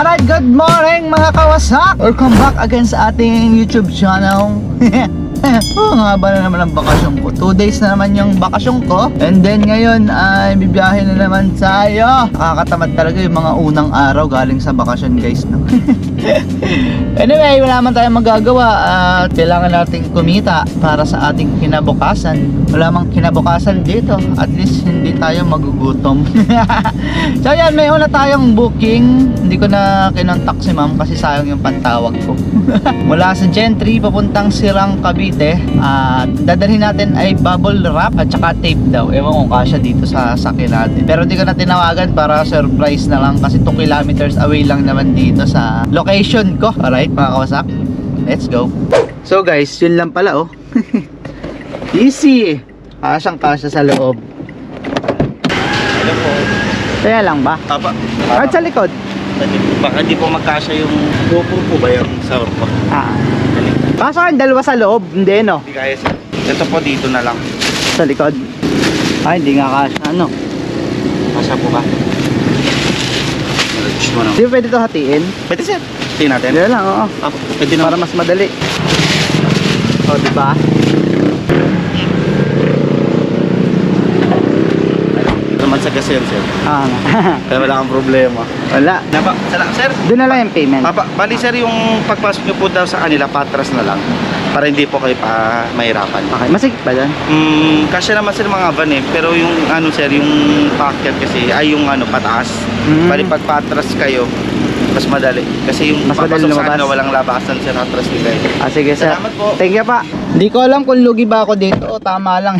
Alright, good morning mga kawasak! Welcome back again sa ating YouTube channel. Oh, nga ba na naman ang bakasyon ko? 2 days na naman yung bakasyon ko. And then ngayon ay bibiyahe na naman tayo. Nakakatamad talaga yung mga unang araw galing sa bakasyon, guys, no? Anyway, wala man tayong magagawa at kailangan nating kumita para sa ating kinabukasan. Wala mang kinabukasan dito, at least hindi tayo magugutom. So yan, may una tayong booking. Hindi ko na kinontak si ma'am kasi sayang yung pantawag ko. Mula sa Gentry papuntang Sirang, Cavite. At dadalhin natin ay bubble wrap at saka tape daw. Ewan kung kasya dito sa sakyan natin. Pero hindi ko na tinawagan para surprise na lang kasi 2 kilometers away lang naman dito sa location ko. Alright mga kawasak, let's go. So guys, yun lang pala oh. Easy. Kasya sa loob. Ano po? Kaya lang ba? Apa? At sa likod? Baka di po magkasya yung GoPro po ba yung sa orpo? Kaso yung dalawa sa loob, hindi no? Hindi kaya sir. Ito po dito na lang. Sa likod. Ay, hindi nga kasya, ano? Kasya po ba? Search mo na. Hindi pwede ito hatiin? Pwede sir. Tingnan natin. Hindi lang, oo. Pwede na. Para mas madali. O, diba? Naman sa gas yan sir. Kaya wala kang problema. Wala. Napa, sir? Doon na lang yung payment. Bali sir, yung pagpasok nyo po daw sa kanila, patras na lang. Para hindi po kayo pa mahirapan. Okay, masigit ba dyan? Kasya naman sir mga van eh. Pero yung ano sir, yung paakyat kasi ay yung ano pataas. Bali pag patras kayo, mas madali. Kasi yung mas madali papasok sa lumabas. kanila walang labasan sir, atras din kayo. Sige sir. Salamat po. Thank you pa. Hindi ko alam kung lugi ba ako dito o tama lang.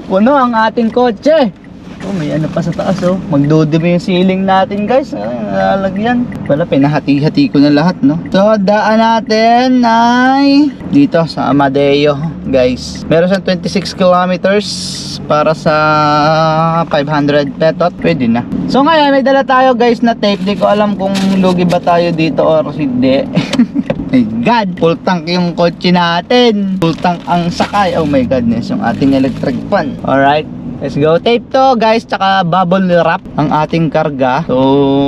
Puno ang ating kotse. Oh, may ano pa sa taas oh. Magdudumi yung ceiling natin, guys. Nalalagyan. Wala, pinahati-hati ko na lahat, no? So, daan natin ay dito sa Amadeo, guys. Meron siyang 26 kilometers para sa 500 petot. Pwede na. So, ngayon, may dala tayo, guys, na tape. Di ko alam kung lugi ba tayo dito or hindi. My God, full tank yung kotse natin. Full tank ang sakay. Oh my goodness, yung ating electric fan. Alright. Let's go. Tape to guys, tsaka bubble wrap ang ating karga. So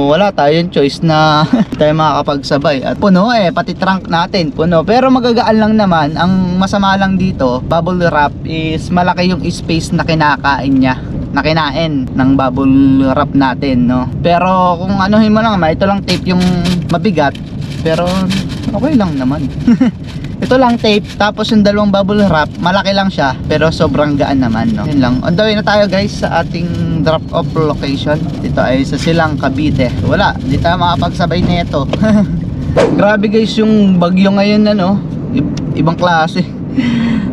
wala tayong choice na tayo makakapagsabay. At puno pati trunk natin puno. Pero magagaan lang naman. Ang masama lang dito, bubble wrap is malaki yung space na kinakain niya, na kinain ng bubble wrap natin, no? Pero kung anuhin mo lang, ito lang tape yung mabigat. Pero okay lang naman. Ito lang tape, tapos yung dalawang bubble wrap, malaki lang siya, pero sobrang gaan naman, no? Yun lang. On the way na tayo guys sa ating drop off location. Dito ay sa Silang, Cavite. Wala, hindi tayo makapagsabay na ito. Grabe guys yung bagyo ngayon, ano? Ibang klase.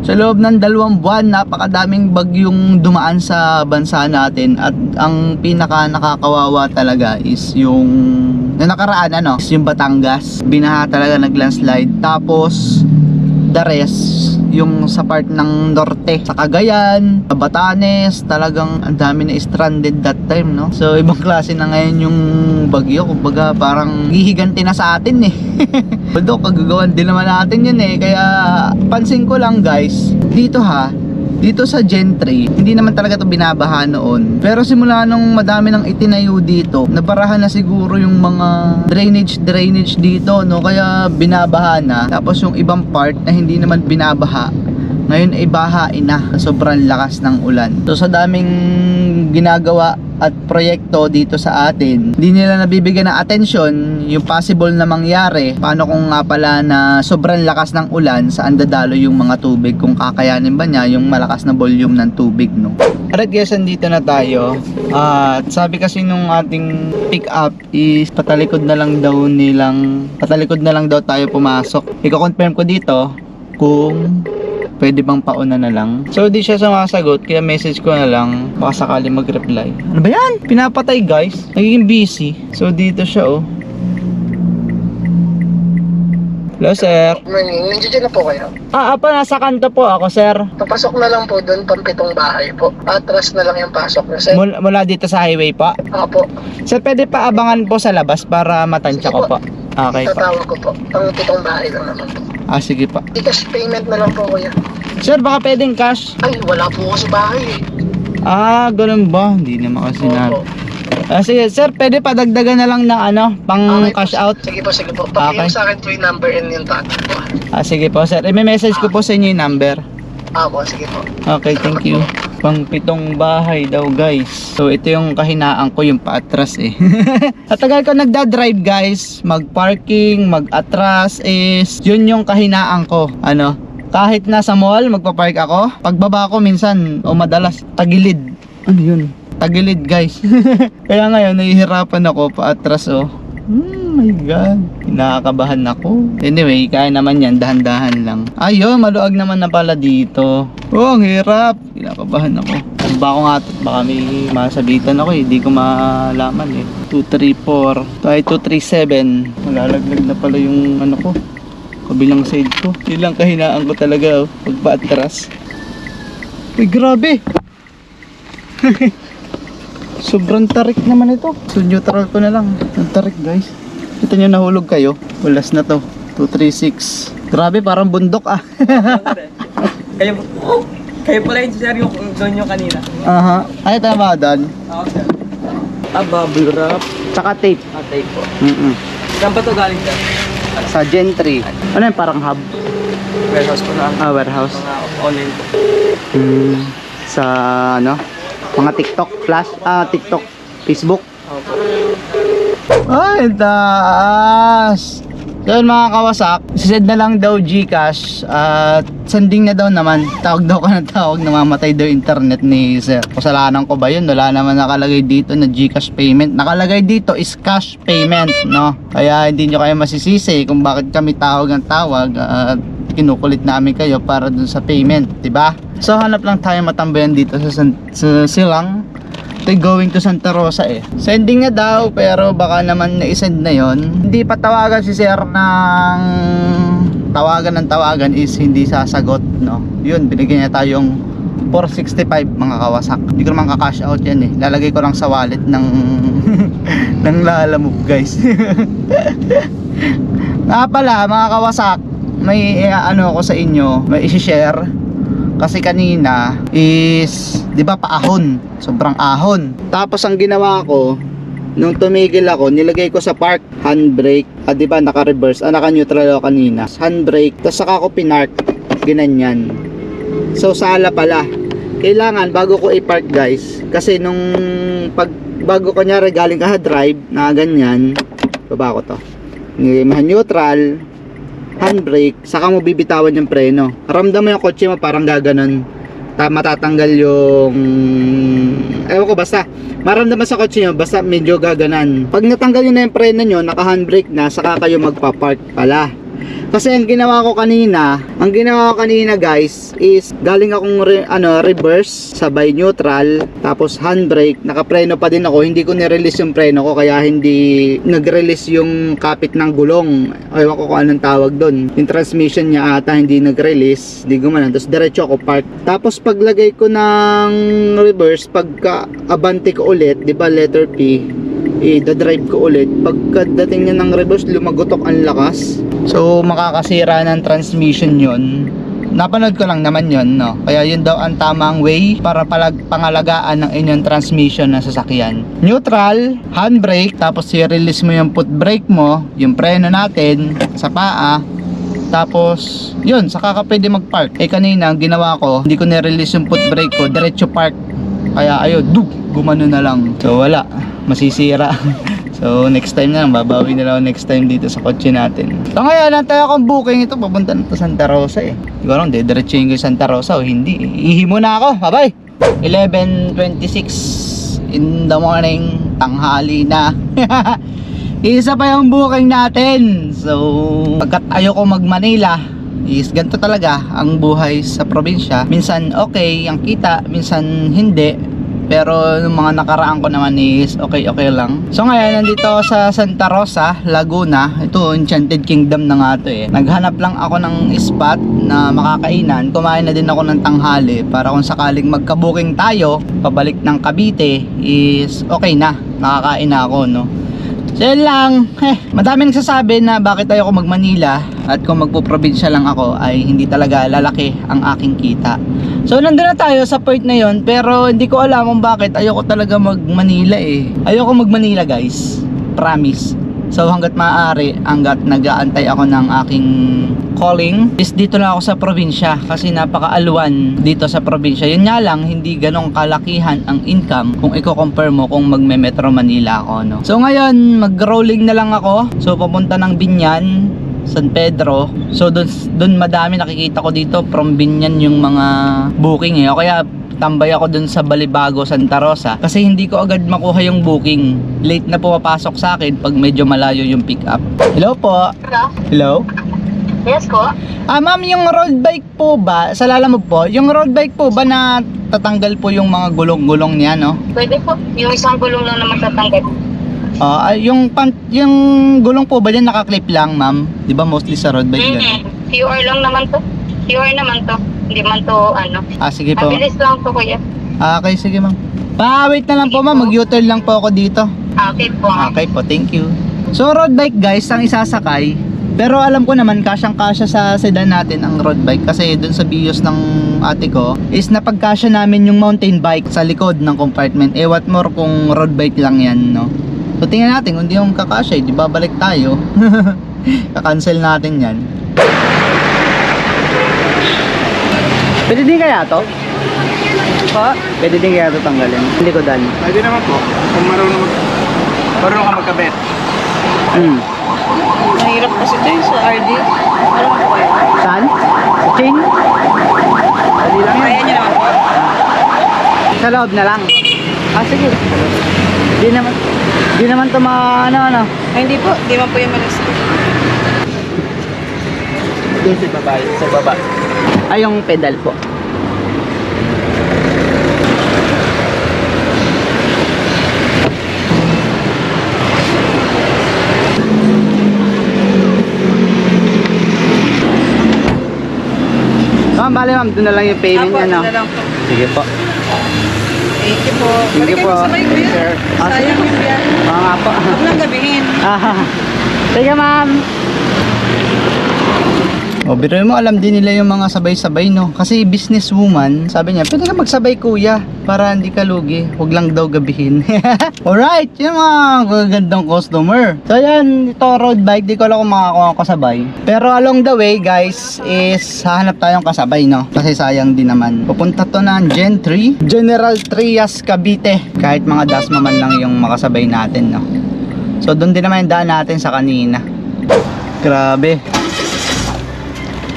Sa loob ng 2 buwan, napakadaming bagyong dumaan sa bansa natin. At ang pinaka nakakawawa talaga is yung nakaraan, ano, is yung Batangas. Binaha talaga, nag-landslide. Tapos the rest, yung sa part ng norte, sa Cagayan, sa Batanes, talagang ang dami na stranded that time, no? So ibang klase na ngayon yung bagyo, kumbaga parang hihiganti na sa atin eh. Although kagagawan din naman natin yun eh. Kaya pansin ko lang guys, dito sa Gentry, hindi naman talaga ito binabaha noon. Pero simula nung madami nang itinayo dito, nabarahan na siguro yung mga drainage dito, no? Kaya binabaha na. Tapos yung ibang part na hindi naman binabaha, ngayon ay bahain na. Sobrang lakas ng ulan. So sa daming ginagawa at proyekto dito sa atin, hindi nila nabibigyan ng atensyon yung possible na mangyari. Paano kung nga pala na sobrang lakas ng ulan, saan dadalo yung mga tubig, kung kakayanin ba niya yung malakas na volume ng tubig, no? Alright guys, andito na tayo. At sabi kasi nung ating pick up is patalikod na lang daw tayo pumasok. I-confirm ko dito kung pwede bang pauna na lang. So di siya sumasagot, kaya message ko na lang, baka sakali mag-reply. Ano ba yan? Pinapatay guys, nagiging busy. So dito siya oh. Hello sir. Morning, nandiyan na po kayo. Nasa kanto po ako sir. Papasok na lang po doon, pampitong bahay po. Atras na lang yung pasok na sir. Mula dito sa highway po. Opo. Sir, pwede pa abangan po sa labas para matansya ko po. Okay po. Tatawag ko po. Pangpitong bahay lang naman po. Sige pa. Cash payment na lang po kuya. Sir, baka pwedeng cash? Ay, wala po ako sa bahay eh. Ganun ba? Hindi naman kasi na. Opo. Sige, sir, pwede padagdagan na lang ng ano, pang Okay po. cash out. Sige po. Okay. Pakiyong sa akin po yung number and yung tag po. Sige po, sir. I-message ko po sa inyo yung number. Po, sige po. Okay, thank you. Pang 7 bahay daw, guys. So, ito yung kahinaan ko, yung paatras eh. At tagal ko nagda-drive, guys. Mag-parking, mag-atras is, yun yung kahinaan ko. Ano, kahit nasa mall, magpa-park ako. Pagbaba ko minsan, o madalas, tagilid. Ano yun? Tagilid, guys. Kaya ngayon, nahihirapan ako paatras, oh. My God, kinakabahan ako. Anyway, kaya naman yan, dahan-dahan lang. Ayun, maluag naman na pala dito. Oh, ang hirap. Kinakabahan ako. Ano ba ako nga, baka may masabitan ako eh. Hindi ko malaman eh. 234. Ito ay 237. Malalaglag na pala yung ano ko, kabilang side ko. Yun lang kahinaan ko talaga, oh, pagpaatras. Uy, grabe. Sobrang tarik naman ito. So neutral ko na lang. Ang tarik, guys. Ito nyo, nahulog kayo. Walas na to. 236. Grabe, parang bundok ah. Kayo pala yung sir yung doon yung kanina. Aha. Ay, tama doon. Oo, sir. Bubble wrap. Tsaka tape. Atay po. Saan Saan ba ito galing sir? Sa Gentry. Ano yun, parang hub? Warehouse po na. Warehouse. Mga online po. Sa ano? Mga TikTok, Flash, TikTok, Facebook. Opo. Ay, taas! So yun mga kawasak, sisend na lang daw Gcash at sending na daw naman. Tawag daw ka ng tawag, namamatay daw internet ni sir. Kasalanan ko ba yun? Wala naman nakalagay dito na Gcash payment. Nakalagay dito is cash payment, no? Kaya hindi nyo kayo masisisi kung bakit kami tawag ng tawag at kinukulit namin kayo para dun sa payment, diba? So hanap lang tayo matambayan dito sa Silang. Ito'y going to Santa Rosa eh. Sending na daw pero baka naman na-send na yon. Hindi pa tawagan si sir ng tawagan is hindi sasagot, no? Yun, binigyan niya tayong 465 mga kawasak. Hindi ko naman ka-cash out yan eh. Lalagay ko lang sa wallet ng ng Lalamove, guys. Nga pala mga kawasak, may ano ako sa inyo, may i-share. Kasi kanina is, di ba, paahon, sobrang ahon. Tapos ang ginawa ko, nung tumigil ako, nilagay ko sa park handbrake. Di ba, naka-reverse, naka-neutral ako kanina. Handbrake, tapos saka ko pinark, ginanyan. So sala pala. Kailangan bago ko i-park, guys, kasi nung bago ko nyari galing ka drive na ganyan, baba ko to. Neutral, handbrake, saka mo bibitawan yung preno. Ramdam mo yung kotse mo parang gaganon. Matatanggal yung ewan ko, basta maramdaman sa kotse nyo, basta medyo gaganan. Pag natanggal nyo na yung preno nyo, naka handbrake na, saka kayo magpa-park pala. Kasi ang ginawa ko kanina guys is galing akong reverse sabay neutral tapos handbrake, nakapreno pa din ako, hindi ko ni-release yung preno ko kaya hindi nag-release yung kapit ng gulong. Ewan ko kung anong tawag doon. Yung transmission niya ata hindi nag-release, hindi gumanan. Tapos diretso ako park. Tapos paglagay ko ng reverse, pagka abante ko ulit, di ba letter P, i-drive ko ulit. Pagkadating niya ng reverse, lumagotok ang lakas. So makakasira ng transmission yun. Napanood ko lang naman yun, no? Kaya yun daw ang tamang way para pangalagaan ng inyong transmission ng sasakyan. Neutral, handbrake, tapos i-release mo yung foot brake mo, yung preno natin sa paa. Tapos yun, saka ka pwede mag-park. Kanina ang ginawa ko, hindi ko ni-release yung foot brake ko, diretso park. Kaya ayun, gumano na lang. So wala, masisira. So next time na lang, babawi na lang next time dito sa kotse natin. So ngayon, nantay akong booking ito, papunta na to Santa Rosa eh. Siguro dediretsuhin ko yung Santa Rosa o hindi. Ihi muna ako, bye bye. 11:26 in the morning, tanghali na. Isa pa yung booking natin. So pagkat ayoko mag Manila is ganito talaga ang buhay sa probinsya. Minsan okay ang kita, minsan hindi. Pero yung mga nakaraan ko naman is okay lang. So ngayon nandito ako sa Santa Rosa, Laguna. Ito Enchanted Kingdom na nga ito eh. Naghanap lang ako ng spot na makakainan. Kumain na din ako ng tanghali para kung sakaling magka-booking tayo pabalik ng Cavite is okay na, nakakain na ako, no. So yun lang, madami nagsasabi na bakit ayoko mag Manila at kung magpo-probinsya lang ako ay hindi talaga lalaki ang aking kita. So nandun na tayo sa point na yon, pero hindi ko alam kung bakit ayoko talaga mag Manila eh. Ayoko mag Manila guys, promise. So hanggat maaari, hanggat nag-aantay ako ng aking calling, is dito lang ako sa probinsya kasi napaka-alwan dito sa probinsya. Yun nga lang, hindi ganong kalakihan ang income kung i-compare mo kung magme-Metro Manila ako, no? So ngayon, mag-rolling na lang ako. So papunta ng Binyan, San Pedro. So doon madami nakikita ko dito from Binyan yung mga booking eh. O kaya tambay ako dun sa Balibago, Santa Rosa kasi hindi ko agad makuha yung booking. Late na pumapasok sa akin pag medyo malayo yung pick up. Hello po. Hello? Hello. Yes po. Ma'am, yung road bike po ba, sa Lalamove po, yung road bike po ba na tatanggal po yung mga gulong-gulong niya, no? Pwede po. Yung isang gulong lang naman tatanggal. Yung gulong po ba dyan nakaklip lang, ma'am? Di ba mostly sa road bike ganun? QR lang naman to. QR naman to. Hindi man to ano. Sige po. Mabilis lang to kuya. Okay, sige ma'am. Wait na lang po ma'am, mag-U-turn lang po ako dito. Okay po. Okay po, thank you. So road bike guys, ang isasakay. Pero alam ko naman, kasyang-kasya sa sedan natin ang road bike. Kasi dun sa bios ng ate ko, is napagkasya namin yung mountain bike sa likod ng compartment. What more kung road bike lang yan, no? So tingnan natin, kung di yung kakasya, di babalik tayo. Kakancel natin yan. Pwede din kaya to? Pa? Pwede din kaya to tanggalin? Hindi ko dali. Pwede naman po. Kung marunong ka magkabit. Mahirap kasi ito yung sa RD. Parang po kayo. Saan? Sa chain? Dali lang yan. Kaya niyo naman po. Sa loob na lang. Sige. Di naman to ano. Ay, hindi po. Hindi man po yung malas. Doon sa baba. Sa baba. Ay, yung pedal po. Ma'am, bale ma'am, doon na lang yung payment niya, no? na lang po. Sige po. Thank you po. Thank you Balik po. kayo sabay ko yun. Sir. Sayang yung biyan. Nga po. Huwag lang gabihin. Sige ma'am. Biro mo, alam din nila yung mga sabay-sabay, no? Kasi businesswoman, sabi niya, pwede ka magsabay kuya para hindi ka lugi. Huwag lang daw gabihin. Alright, yung mga gandang customer. So yan, ito road bike, di ko alam kung makakuha ako kasabay. Pero along the way guys, is hahanap tayong kasabay, no? Kasi sayang din naman. Pupunta to ng Gen 3, General Trias, Cavite. Kahit mga dasma man lang yung makasabay natin, no? So doon din naman yung daan natin sa kanina. Grabe.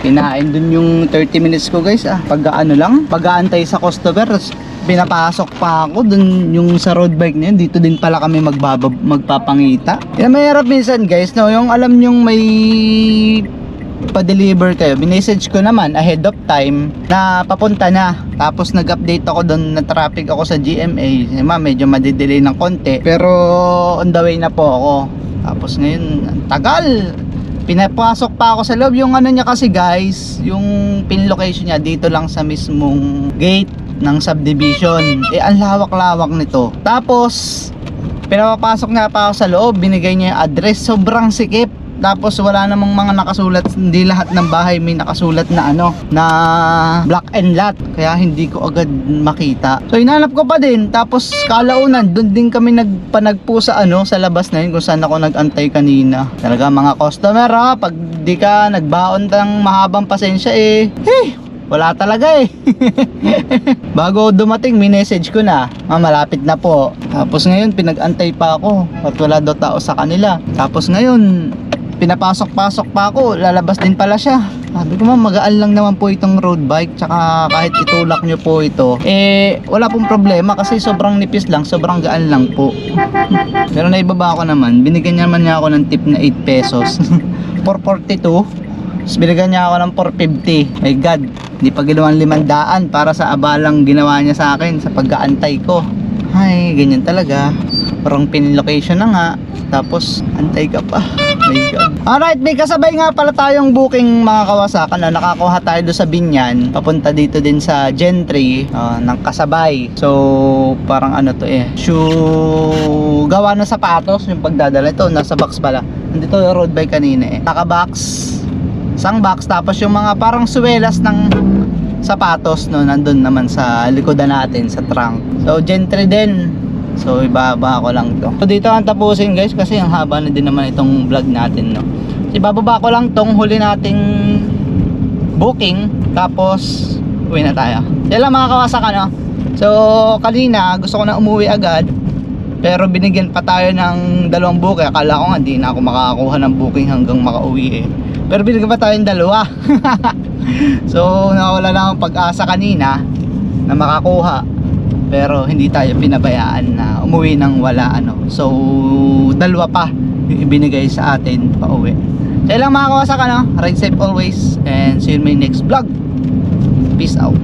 Kinain dun yung 30 minutes ko guys pag-aantay sa customer, tapos pinapasok pa ako dun yung sa road bike na yun. Dito din pala kami magpapangita. Yan mahirap minsan guys, no? Yung alam nyong may pa-deliver kayo, binessage ko naman ahead of time na papunta na, tapos nag-update ako dun na traffic ako sa GMA. Medyo madidelay ng konti, pero on the way na po ako. Tapos ngayon, tagal. Pinapasok pa ako sa loob. Yung ano niya kasi guys, yung pin location niya dito lang sa mismong gate ng subdivision. Ang lawak-lawak nito. Tapos pinapapasok nga pa ako sa loob, binigay niya yung address, sobrang sikip. Tapos wala namang mga nakasulat, hindi lahat ng bahay may nakasulat na na block and lot, kaya hindi ko agad makita. So hinanap ko pa din, tapos kalaunan doon din kami nagpanagpo sa sa labas na yun kung saan ako nagantay kanina. Talaga mga customer pag di ka nagbaon ng mahabang pasensya wala talaga Bago dumating, minessage ko na, malapit na po. Tapos ngayon pinag-antay pa ako at wala daw tao sa kanila. Tapos ngayon pinapasok-pasok pa ako, lalabas din pala siya. Sabi ko magaan lang naman po itong road bike, tsaka kahit itulak nyo po ito wala pong problema kasi sobrang nipis lang, sobrang gaan lang po. Pero naibaba ko naman, binigyan naman niya ako ng tip na 8 pesos 442. Tapos binigyan niya ako ng 450. My God, hindi pa ginawang 500 para sa abalang ginawa niya sa akin sa pag-aantay ko. Ay, ganyan talaga. Parang pin location na nga, tapos antay ka pa. My God. Alright, may kasabay nga pala tayong booking mga kawasakan na nakakuha tayo doon sa Binyan. Papunta dito din sa Gen 3 ng kasabay. So, parang shoe gawa ng sapatos yung pagdadala. Ito, nasa box pala. Nandito yung road bike kanina Naka-box. Isang box, tapos yung mga parang suwelas ng sapatos no, nandun naman sa likodan natin sa trunk. So gentry din. So ibaba ko lang to. So dito ang tapusin guys kasi ang haba na din naman itong vlog natin no. Ibababa ko lang tong huli nating booking tapos uwi na tayo. Yan lang mga kawasak ano. So kanina gusto ko na umuwi agad pero binigyan pa tayo ng 2 booking. Akala ko nga di na ako makakakuha ng booking hanggang makauwi eh. Pero binigyan pa tayo ng 2. So nawala lang ang pag-asa kanina na makakuha. Pero hindi tayo pinabayaan na umuwi nang wala ano. So 2 pa yung ibinigay sa atin pa uwi. So lang mga kawasak ano. Ride safe always and see you in my next vlog. Peace out.